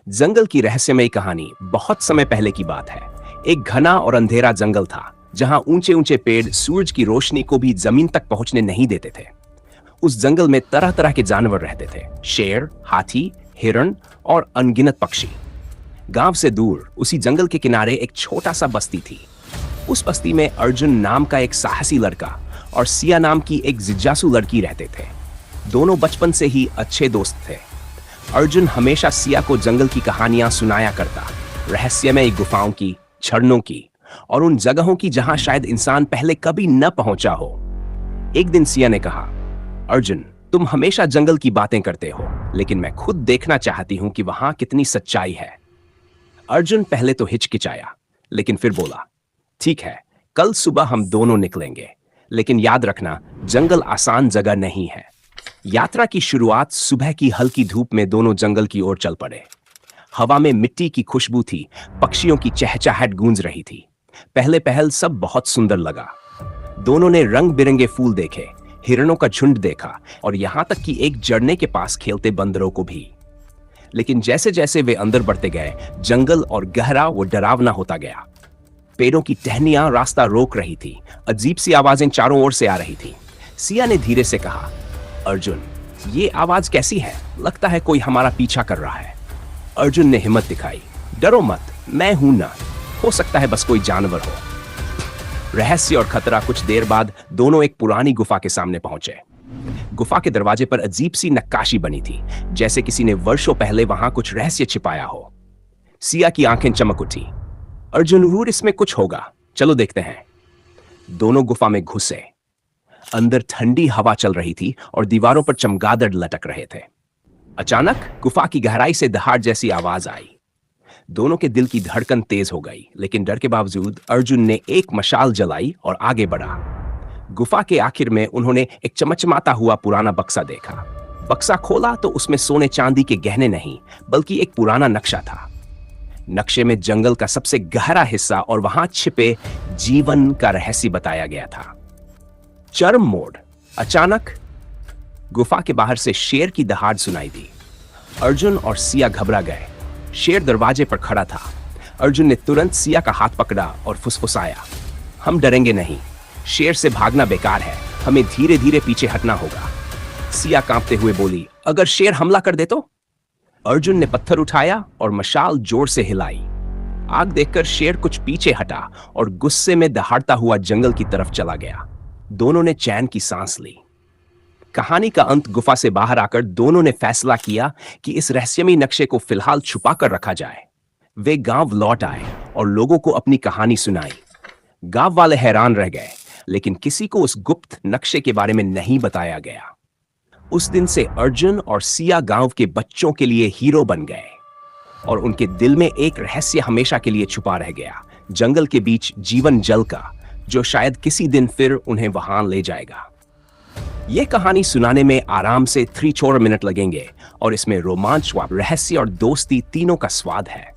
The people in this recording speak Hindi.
जंगल की रहस्यमयी कहानी बहुत समय पहले की बात है। एक घना और अंधेरा जंगल था जहां ऊंचे ऊंचे पेड़ सूरज की रोशनी को भी जमीन तक पहुंचने नहीं देते थे। उस जंगल में तरह तरह के जानवर रहते थे, शेर, हाथी, हिरण और अनगिनत पक्षी। गांव से दूर उसी जंगल के किनारे एक छोटा सा बस्ती थी। उस बस्ती में अर्जुन नाम का एक साहसी लड़का और सिया नाम की एक जिज्ञासु लड़की रहते थे। दोनों बचपन से ही अच्छे दोस्त थे। अर्जुन हमेशा सिया को जंगल की कहानियां सुनाया करता, रहस्यमय गुफाओं की, झरनों की और उन जगहों की जहां शायद इंसान पहले कभी न पहुंचा हो। एक दिन सिया ने कहा, अर्जुन, तुम हमेशा जंगल की बातें करते हो, लेकिन मैं खुद देखना चाहती हूं कि वहां कितनी सच्चाई है। अर्जुन पहले तो हिचकिचाया, लेकिन फिर बोला, ठीक है, कल सुबह हम दोनों निकलेंगे, लेकिन याद रखना, जंगल आसान जगह नहीं है। यात्रा की शुरुआत सुबह की हल्की धूप में दोनों जंगल की ओर चल पड़े। हवा में मिट्टी की खुशबू थी, पक्षियों की चहचहाहट गूंज रही थी। पहले पहल सब बहुत सुंदर लगा। दोनों ने रंग बिरंगे फूल देखे, हिरणों का झुंड देखा और यहां तक कि एक झरने के पास खेलते बंदरों को भी। लेकिन जैसे जैसे वे अंदर बढ़ते गए, जंगल और गहरा व डरावना होता गया। पेड़ों की टहनियां रास्ता रोक रही थी, अजीब सी आवाजें चारों ओर से आ रही थी। सिया ने धीरे से कहा, अर्जुन, ये आवाज कैसी है? लगता है कोई हमारा पीछा कर रहा है। अर्जुन ने हिम्मत दिखाई, डरो मत, मैं हूं ना, हो सकता है बस कोई जानवर हो। रहस्य और खतरा। कुछ देर बाद दोनों एक पुरानी गुफा के सामने पहुंचे। गुफा के दरवाजे पर अजीब सी नक्काशी बनी थी, जैसे किसी ने वर्षों पहले वहां कुछ रहस्य छिपाया हो। सिया की आंखें चमक उठी। अर्जुन, जरूर इसमें कुछ होगा, चलो देखते हैं। दोनों गुफा में घुसे। अंदर ठंडी हवा चल रही थी और दीवारों पर चमगादड़ लटक रहे थे। अचानक गुफा की गहराई से दहाड़ जैसी आवाज आई। दोनों के दिल की धड़कन तेज हो गई, लेकिन डर के बावजूद अर्जुन ने एक मशाल जलाई और आगे बढ़ा। गुफा के आखिर में उन्होंने एक चमचमाता हुआ पुराना बक्सा देखा। बक्सा खोला तो उसमें सोने चांदी के गहने नहीं, बल्कि एक पुराना नक्शा था। नक्शे में जंगल का सबसे गहरा हिस्सा और वहां छिपे जीवन का रहस्य बताया गया था। चरम मोड़। अचानक गुफा के बाहर से शेर की दहाड़ सुनाई दी। अर्जुन और सिया घबरा गए। शेर दरवाजे पर खड़ा था। अर्जुन ने तुरंत सिया का हाथ पकड़ा और फुसफुसाया, हम डरेंगे नहीं, शेर से भागना बेकार है, हमें धीरे धीरे पीछे हटना होगा। सिया कांपते हुए बोली, अगर शेर हमला कर दे तो? अर्जुन ने पत्थर उठाया और मशाल जोर से हिलाई। आग देखकर शेर कुछ पीछे हटा और गुस्से में दहाड़ता हुआ जंगल की तरफ चला गया। दोनों ने चैन की सांस ली। कहानी का अंत। गुफा से बाहर आकर दोनों ने फैसला किया कि इस रहस्यमयी नक्शे को फिलहाल छुपा कर रखा जाए। वे गांव लौट आए और लोगों को अपनी कहानी सुनाई। गांव वाले हैरान रह गए, लेकिन किसी को उस गुप्त नक्शे के बारे में नहीं बताया गया। उस दिन से अर्जुन और सिया गांव के बच्चों के लिए हीरो बन गए और उनके दिल में एक रहस्य हमेशा के लिए छुपा रह गया, जंगल के बीच जीवन जल का, जो शायद किसी दिन फिर उन्हें वहां ले जाएगा। यह कहानी सुनाने में आराम से 3-4 मिनट लगेंगे और इसमें रोमांच, रहस्य और दोस्ती तीनों का स्वाद है।